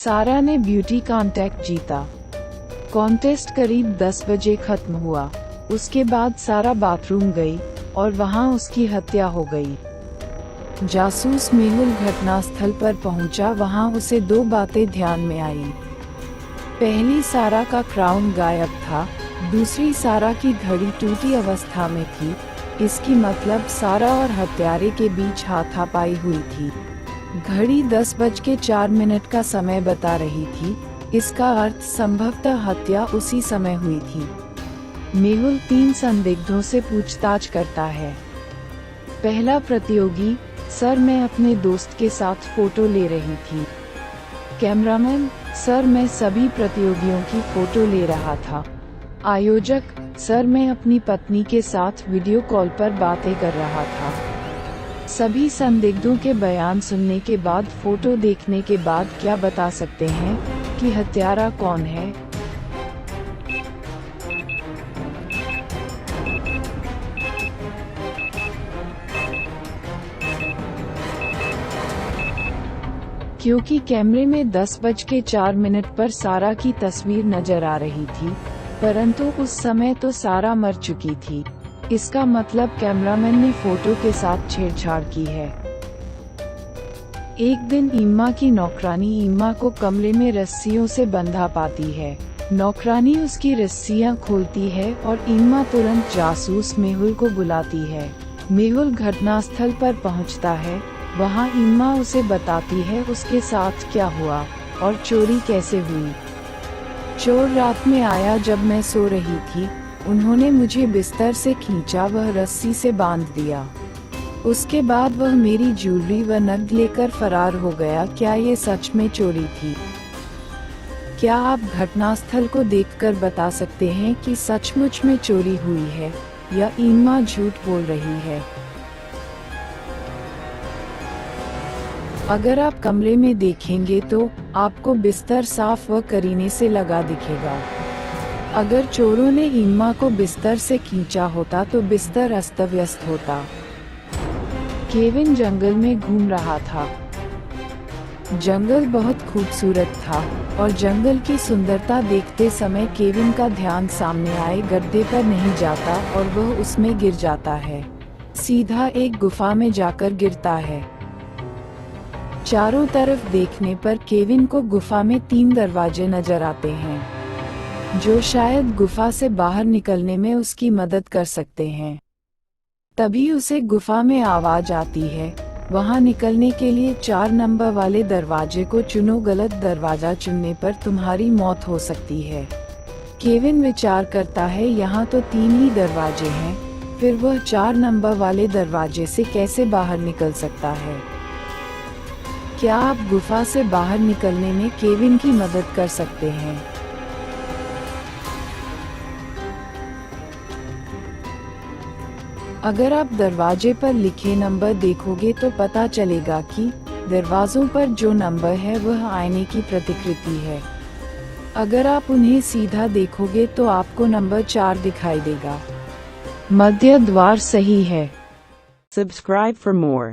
सारा ने beauty contest जीता। कॉन्टेस्ट करीब 10 बजे खत्म हुआ। उसके बाद सारा बाथरूम गई और वहां उसकी हत्या हो गई। जासूस मेहुल घटनास्थल पर पहुंचा। वहां उसे दो बातें ध्यान में आई। पहली, सारा का क्राउन गायब था। दूसरी, सारा की घड़ी टूटी अवस्था में थी। इसकी मतलब सारा और हत्यारे के बीच हाथापाई हुई थी। घड़ी 10:04 का समय बता रही थी। इसका अर्थ संभवतः हत्या उसी समय हुई थी। मेहुल 3 संदिग्धों से पूछताछ करता है। पहला प्रतियोगी, सर मैं अपने दोस्त के साथ फोटो ले रही थी। कैमरामैन, सर मैं सभी प्रतियोगियों की फोटो ले रहा था। आयोजक, सर मैं अपनी पत्नी के साथ वीडियो कॉल पर बातें कर रहा था। सभी संदिग्धों के बयान सुनने के बाद फोटो देखने के बाद क्या बता सकते हैं कि हत्यारा कौन है? क्योंकि कैमरे में 10:04 पर सारा की तस्वीर नजर आ रही थी, परंतु उस समय तो सारा मर चुकी थी। इसका मतलब कैमरामैन ने फोटो के साथ छेड़छाड़ की है। एक दिन इम्मा की नौकरानी इम्मा को कमरे में रस्सियों से बंधा पाती है। नौकरानी उसकी रस्सियां खोलती है और इम्मा तुरंत जासूस मेहुल को बुलाती है। मेहुल घटनास्थल पर पहुंचता है। वहां इम्मा उसे बताती है उसके साथ क्या हुआ और चोरी कैसे हुई। चोर रात में आया जब मैं सो रही थी। उन्होंने मुझे बिस्तर से खींचा, वह रस्सी से बांध दिया। उसके बाद वह मेरी ज्वेलरी व नग लेकर फरार हो गया। क्या ये सच में चोरी थी? क्या आप घटनास्थल को देखकर बता सकते हैं कि सचमुच में चोरी हुई है या इम्मा झूठ बोल रही है? अगर आप कमरे में देखेंगे तो आपको बिस्तर साफ व करीने से लगा दिखेगा। अगर चोरों ने इम्मा को बिस्तर से खींचा होता तो बिस्तर अस्त व्यस्त होता। केविन जंगल में घूम रहा था। जंगल बहुत खूबसूरत था और जंगल की सुंदरता देखते समय केविन का ध्यान सामने आए गड्ढे पर नहीं जाता और वह उसमें गिर जाता है। सीधा एक गुफा में जाकर गिरता है। चारों तरफ देखने पर केविन को गुफा में 3 दरवाजे नजर आते हैं, जो शायद गुफा से बाहर निकलने में उसकी मदद कर सकते हैं। तभी उसे गुफा में आवाज आती है, वहां निकलने के लिए 4 नंबर वाले दरवाजे को चुनो, गलत दरवाजा चुनने पर तुम्हारी मौत हो सकती है। केविन विचार करता है यहाँ तो 3 ही दरवाजे हैं, फिर वह 4 नंबर वाले दरवाजे से कैसे बाहर निकल सकता है? क्या आप गुफा से बाहर निकलने में केविन की मदद कर सकते हैं? अगर आप दरवाजे पर लिखे नंबर देखोगे तो पता चलेगा कि दरवाजों पर जो नंबर है वह आईने की प्रतिकृति है। अगर आप उन्हें सीधा देखोगे तो आपको नंबर 4 दिखाई देगा। मध्य द्वार सही है। Subscribe for more.